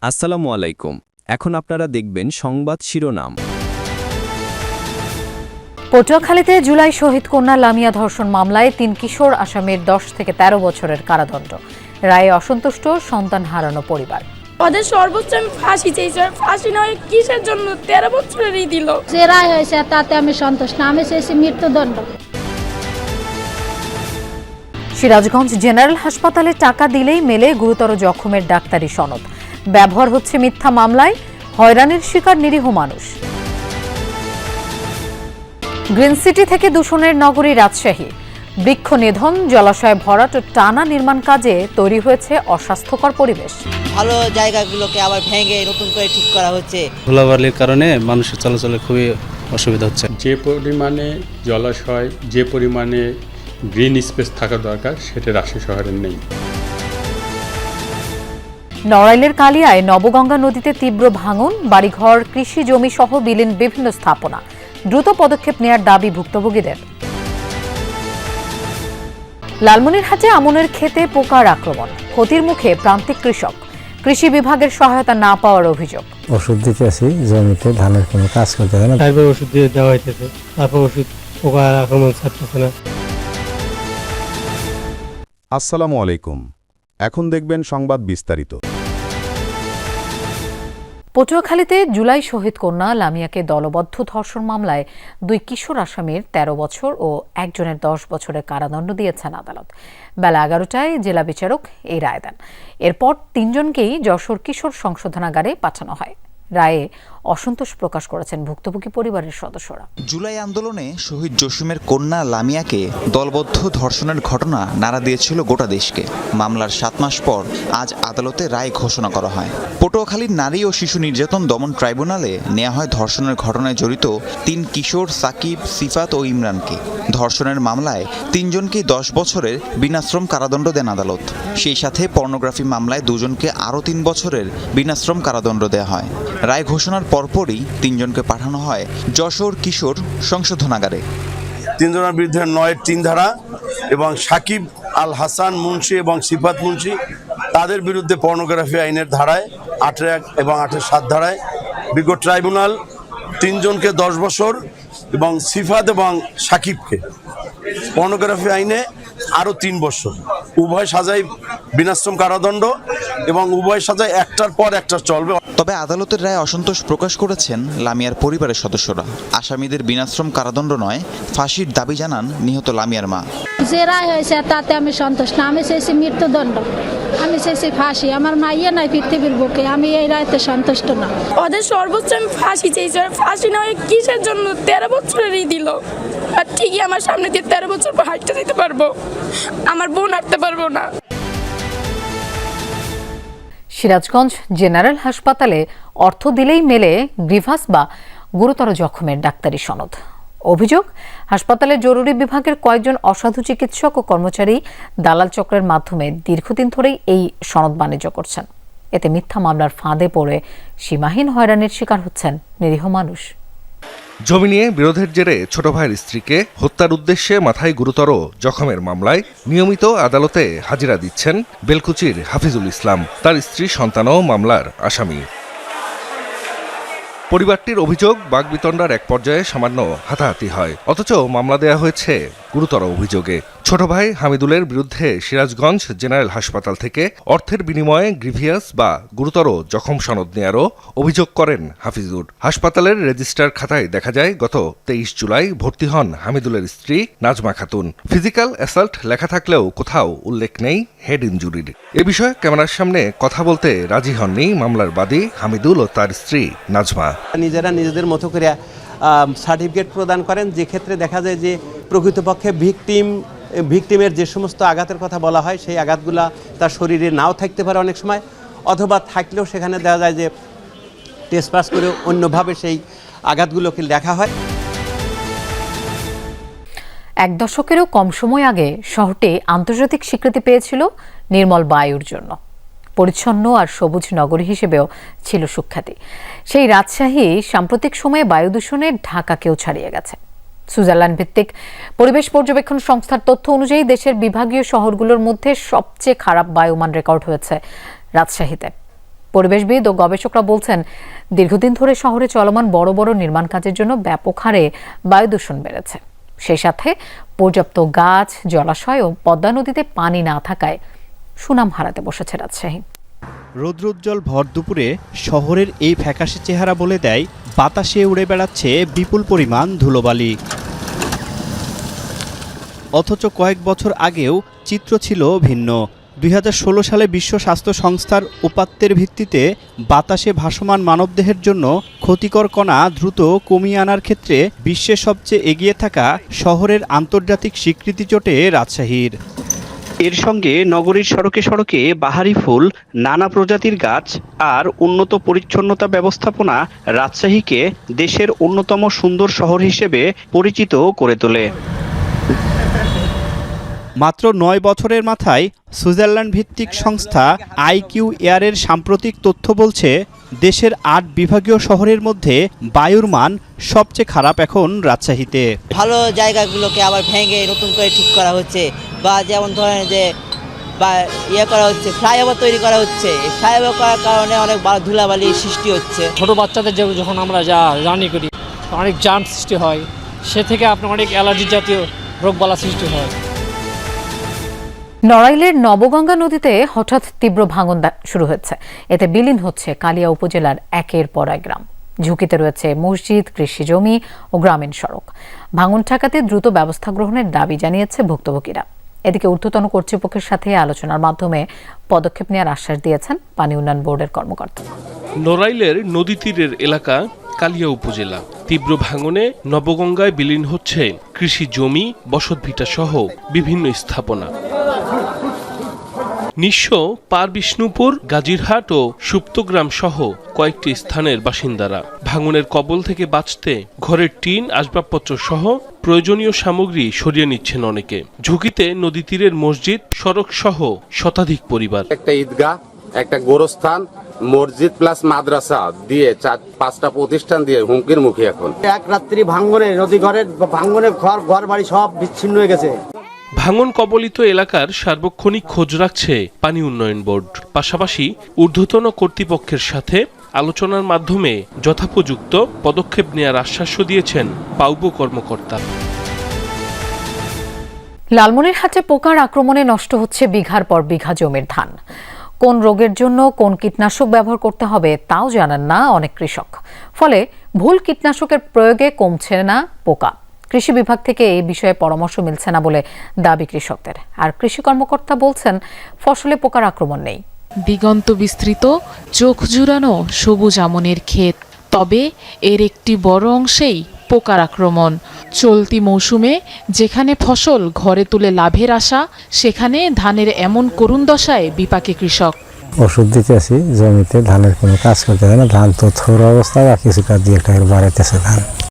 আসসালামু আলাইকুম। এখন আপনারা দেখবেন সংবাদ শিরোনাম। পটুয়াখালীতে জুলাই শহীদ কন্যা লামিয়া ধর্ষণ মামলায় ৩ কিশোর আসামির ১০ থেকে ১৩ বছরের কারাদণ্ড। রায়ে অসন্তুষ্ট সন্তান হারানো পরিবার। ওদের সর্বোচ্চ আমি ফাঁসি চাইছি, ফাঁসি নয় কিসের জন্য ১৩ বছরেরই দিল। যে রায় হয়েছে তাতে আমি সন্তুষ্ট না, আমি চাইছি মৃত্যুদণ্ড। সিরাজগঞ্জ জেনারেল হাসপাতালে টাকা দিলেই মেলে গুরুতর জখমের ডাক্তারি সনদ। ব্যবহার হচ্ছে মিথ্যা মামলায়, হয়রানির শিকার নিরীহ মানুষ। গ্রিন সিটি থেকে দূষণের নগরী রাজশাহী। বৃক্ষ নিধন, জলাশয় ভরাট ও টানা নির্মাণ কাজে তৈরি হয়েছে অস্বাস্থ্যকর পরিবেশ। ভালো জায়গাগুলোকে আবার ভেঙে নতুন করে ঠিক করা হচ্ছে। ধুলাবালির কারণে মানুষের চলাচলে খুবই অসুবিধা হচ্ছে। যে পরিমাণে জলাশয়, যে পরিমাণে গ্রিন স্পেস থাকা দরকার সেটা রাজশাহী শহরের নেই। নড়াইলের কালিয়ায় নবগঙ্গা নদীতে তীব্র ভাঙন, বাড়িঘর, কৃষি জমি সহ বিলীন বিভিন্ন স্থাপনা। দ্রুত পদক্ষেপ নেয়ার দাবি ভুক্তভোগীদের। লালমনিরহাটে আমনের ক্ষেতে পোকার আক্রমণ, ক্ষতির মুখে প্রান্তিক কৃষক। কৃষি বিভাগের সহায়তা না পাওয়ার অভিযোগ। ওষুধ দিতে আসি জমিতে, ধানের কোনো কাজ করতে হয় না, তারপর ওষুধ দিয়ে দেওয়া হইতেছে, তারপর ওষুধ পোকার আক্রমণ ছাড়তেছে না। আসসালামু আলাইকুম। এখন দেখবেন সংবাদ বিস্তারিত। পটুয়াখালীতে জুলাই শহীদ কন্যা লামিয়াকে দলবদ্ধ ধর্ষণ মামলায় 2 কিশোর আসামির 13 বছর ও একজনের 10 বছরের কারাদণ্ড দিয়েছেন আদালত। বেলা 11টায় জেলা বিচারক এই রায় দেন। এরপর 3 জনকেই যশোর কিশোর সংশোধনাগারে পাঠানো হয়। রায়ে অসন্তোষ প্রকাশ করেছেন ভুক্তভোগী পরিবারের সদস্যরা। জুলাই আন্দোলনে শহীদ জসিমের কন্যা লামিয়াকে দলবদ্ধ ধর্ষণের ঘটনা নাড়া দিয়েছিল গোটা দেশকে। মামলার 7 মাস পর আজ আদালতে রায় ঘোষণা করা হয়। পটুয়াখালীর নারী ও শিশু নির্যাতন দমন ট্রাইব্যুনালে নেওয়া হয় ধর্ষণের ঘটনায় জড়িত 3 কিশোর সাকিব, সিফাত ও ইমরানকে। ধর্ষণের মামলায় 3 জনকেই 10 বছরের বিনাশ্রম কারাদণ্ড দেন আদালত। সেই সাথে পর্নোগ্রাফি মামলায় 2 জনকে আরও 3 বছরের বিনাশ্রম কারাদণ্ড দেওয়া হয়। রায় ঘোষণার পরপরই 3 জনকে পাঠানো হয় যশোর কিশোর সংশোধনাগারে। 3 জনের বিরুদ্ধে 9-3 ধারা এবং সাকিব আল হাসান মুন্সি এবং সিফাত মুন্সি তাদের বিরুদ্ধে পর্নোগ্রাফি আইনের ধারায় 8-1 এবং 8-7 ধারায় বিজ্ঞ ট্রাইব্যুনাল 3 জনকে 10 বছর এবং সিফাত এবং সাকিবকে পর্নোগ্রাফি আইনে আরও 3 বছর, উভয় সাজায় বিনাশ্রম কারাদণ্ড এবং উভয় সাজায় একটার পর একটা চলবে। তবে আদালতের রায়ে অসন্তোষ প্রকাশ করেছেন লামিয়ার পরিবারের সদস্যরা। আসামিদের বিনাশ্রম কারাদণ্ড নয়, ফাঁসির দাবি জানান নিহত লামিয়ার মা। যে রায় হয়েছে তাতে আমি সন্তুষ্ট না, আমি চাইছি মৃত্যুদণ্ড, আমি চাইছি ফাঁসি। আমার মাইয়া নাই পৃথিবীর বুকে, আমি এই রায়তে সন্তুষ্ট না। ওদের সর্বোচ্চ আমি ফাঁসি চাইছি, ফাঁসি নয় কিসের জন্য 13 বছরেরই দিল। আর ঠিকই আমার সামনে দিয়ে 13 বছর পর হাঁটতে যেতে পারবো, আমার বোন হাঁটতে পারবো না। সিরাজগঞ্জ জেনারেল হাসপাতালে অর্থ দিলেই মেলে গ্রিভাস বা গুরুতর জখমের ডাক্তারি সনদ। অভিযোগ, হাসপাতালের জরুরি বিভাগের কয়েকজন অসাধু চিকিৎসক ও কর্মচারী দালাল চক্রের মাধ্যমে দীর্ঘদিন ধরেই এই সনদ বাণিজ্য করছেন। এতে মিথ্যা মামলার ফাঁদে পড়ে সীমাহীন হয়রানির শিকার হচ্ছেন নিরীহ মানুষ। জমি নিয়ে বিরোধের জেরে ছোট ভাইয়ের স্ত্রীকে হত্যার উদ্দেশ্যে মাথায় গুরুতর জখমের মামলায় নিয়মিত আদালতে হাজিরা দিচ্ছেন বেলকুচির হাফিজুল ইসলাম। তার স্ত্রী সন্তানও মামলার আসামি। পরিবারটির অভিযোগ, বাগবিতণ্ডার এক পর্যায়ে সামান্য হাতাহাতি হয়, অথচ মামলা দেয়া হয়েছে গুরুতর অভিযোগে। ছোট ভাই হামিদুলের বিরুদ্ধে সিরাজগঞ্জ জেনারেল হাসপাতাল থেকে অর্থের বিনিময়ে গ্রিভিয়াস বা গুরুতর জখম সনদ নেয়ারও অভিযোগ করেন হাফিজুর। হাসপাতালের রেজিস্ট্রার খাতায় দেখা যায় গত 23 জুলাই ভর্তি হন হামিদুলের স্ত্রী নাজমা খাতুন। ফিজিক্যাল অ্যাসাল্ট লেখা থাকলেও কোথাও উল্লেখ নেই হেড ইনজুরির। এ বিষয়ে ক্যামেরার সামনে কথা বলতে রাজি হননি মামলার বাদী হামিদুল ও তার স্ত্রী নাজমা। নিজেরা নিজেদের মতো করে সার্টিফিকেট প্রদান করেন, যে ক্ষেত্রে দেখা যায় যে প্রকৃতপক্ষে ভিকটিমের যে সমস্ত আঘাতের কথা বলা হয় সেই আঘাতগুলা তার শরীরে নাও থাকতে পারে অনেক সময়, অথবা থাকলেও সেখানে দেখা যায় যে টেস্ট পাস করে অন্যভাবে সেই আঘাতগুলোকে লেখা হয়। 1 দশকেরও কম সময় আগে শহরটি আন্তর্জাতিক স্বীকৃতি পেয়েছিল নির্মল বায়ুর জন্য। পরিচ্ছন্ন আর সবুজ নগরী হিসেবেও ছিল সুখ্যাতি। সেই রাজশাহী সাম্প্রতিক সময়ে বায়ু দূষণে ঢাকাকেও ছাড়িয়ে গেছে। সুইজারল্যান্ড ভিত্তিক পরিবেশ পর্যবেক্ষণ সংস্থার তথ্য অনুযায়ী দেশের বিভাগীয় শহরগুলোর মধ্যে সবচেয়ে খারাপ বায়ুমান রেকর্ড হয়েছে রাজশাহীতে। পরিবেশবিদ ও গবেষকরা বলছেন, দীর্ঘদিন ধরে শহরে চলমান বড় বড় নির্মাণ কাজের জন্য ব্যাপক হারে বায়ু দূষণ বেড়েছে। সেই সাথে পর্যাপ্ত গাছ, জলাশয় ও পদ্মা নদীতে পানি না থাকায় সুনাম হারাতে বসেছে রাজশাহী। রৌদ্রোজ্জ্বল ভর দুপুরে শহরের এই ফ্যাকাশে চেহারা বলে দেয় বাতাসে উড়ে বেড়াচ্ছে বিপুল পরিমাণ ধুলোবালি। অথচ কয়েক বছর আগেও চিত্র ছিল ভিন্ন। 2016 সালে বিশ্ব স্বাস্থ্য সংস্থার উপাত্তের ভিত্তিতে বাতাসে ভাসমান মানবদেহের জন্য ক্ষতিকর কণা দ্রুত কমিয়ে আনার ক্ষেত্রে বিশ্বের সবচেয়ে এগিয়ে থাকা শহরের আন্তর্জাতিক স্বীকৃতি জোটে রাজশাহীর। এর সঙ্গে নগরীর সড়কে সড়কে বাহারি ফুল, নানা প্রজাতির গাছ আর উন্নত পরিচ্ছন্নতা ব্যবস্থাপনা রাজশাহীকে দেশের অন্যতম সুন্দর শহর হিসেবে পরিচিত করে তোলে। মাত্র 9 বছরের মাথায় সুইজারল্যান্ড ভিত্তিক সংস্থা IQ এয়ারের সাম্প্রতিক তথ্য বলছে, দেশের 8 বিভাগীয় শহরের মধ্যে বায়ুর মান সবচেয়ে খারাপ এখন রাজশাহীতে। ভালো জায়গাগুলোকে আবার ভেঙে নতুন করে ঠিক করা হচ্ছে, বা যেমন ধরেন যে বা করা হচ্ছে, ফ্লাইওভার তৈরি করা হচ্ছে। ফ্লাইওভার করার কারণে অনেক ধুলাবালির সৃষ্টি হচ্ছে। ছোট বাচ্চাদের যখন আমরা জার্নি করি অনেক জার্ম সৃষ্টি হয়, সে থেকে আপনার অনেক অ্যালার্জি জাতীয় রোগবালা সৃষ্টি হয়। নড়াইলের নবগঙ্গা নদীতে হঠাৎ তীব্র ভাঙন শুরু হয়েছে। এতে বিলীন হচ্ছে কালিয়া উপজেলার একের পর এক গ্রাম। ঝুঁকিতে রয়েছে মসজিদ, কৃষি জমি ও গ্রামীণ সড়ক। ভাঙন ঠেকাতে দ্রুত ব্যবস্থা গ্রহণের দাবি জানিয়েছে ভুক্তভোগীরা। এদিকে ঊর্ধ্বতন কর্তৃপক্ষের সাথে আলোচনার মাধ্যমে পদক্ষেপ নেওয়ার আশ্বাস দিয়েছেন পানি উন্নয়ন বোর্ডের কর্মকর্তা। নড়াইলের নদী তীরের এলাকা কালিয়া উপজেলা। তীব্র ভাঙনে নবগঙ্গায় বিলীন হচ্ছে কৃষি জমি, বসতভিটা সহ বিভিন্ন স্থাপনা। নিঃস্ব পার বিষ্ণুপুর, গাজীরহাট ও সুপ্তগ্রাম সহ কয়েকটি স্থানের বাসিন্দারা। ভাঙনের কবল থেকে বাঁচতে ঘরের টিন, আসবাবপত্র সহ প্রয়োজনীয় সামগ্রী সরিয়ে নিচ্ছেন অনেকে। ঝুঁকিতে নদী তীরের মসজিদ, সড়ক সহ শতাধিক পরিবার। একটা ঈদগাহ, একটা গোরস্থান, মসজিদ প্লাস মাদ্রাসা দিয়ে 4-5টা প্রতিষ্ঠান দিয়ে হুমকির মুখে এখন। এক রাত্রি ভাঙনে ভাঙনে ঘর বাড়ি সব বিচ্ছিন্ন হয়ে গেছে। ভাঙন কবলিত এলাকার সার্বক্ষণিক খোঁজ রাখছে পানি উন্নয়ন বোর্ড। পাশাপাশি ঊর্ধ্বতন কর্তৃপক্ষের সাথে আলোচনার মাধ্যমে যথোপযুক্ত পদক্ষেপ নেওয়ার আশ্বাসও দিয়েছেন পাউবো কর্মকর্তা। লালমনিরহাটে পোকার আক্রমণে নষ্ট হচ্ছে বিঘার পর বিঘা জমির ধান। কোন রোগের জন্য কোন কীটনাশক ব্যবহার করতে হবে তাও জানেন না অনেক কৃষক। ফলে ভুল কীটনাশকের প্রয়োগে কমছে না পোকা। কৃষি বিভাগ থেকে এই বিষয়ে পরামর্শ মিলছে না বলে দাবি কৃষকদের। আর কৃষি কর্মকর্তা বলছেন, ফসলে পোকার আক্রমণ নেই। দিগন্ত বিস্তৃত, চোখ জুড়ানো সবুজ আমনের ক্ষেত, তবে এর একটি বড় অংশেই পোকার আক্রমণ। চলতি মৌসুমে যেখানে ফসল ঘরে তুলে লাভের আশা, সেখানে ধানের এমন করুণ দশায় বিপাকে কৃষক। ওষুধ দিতে আসি জমিতে, ধানের কোনো কাজ করতে হয় না। ধান তো থোড় অবস্থা বা কিছুটা দিয়ে বাড়াইতেছে ধান।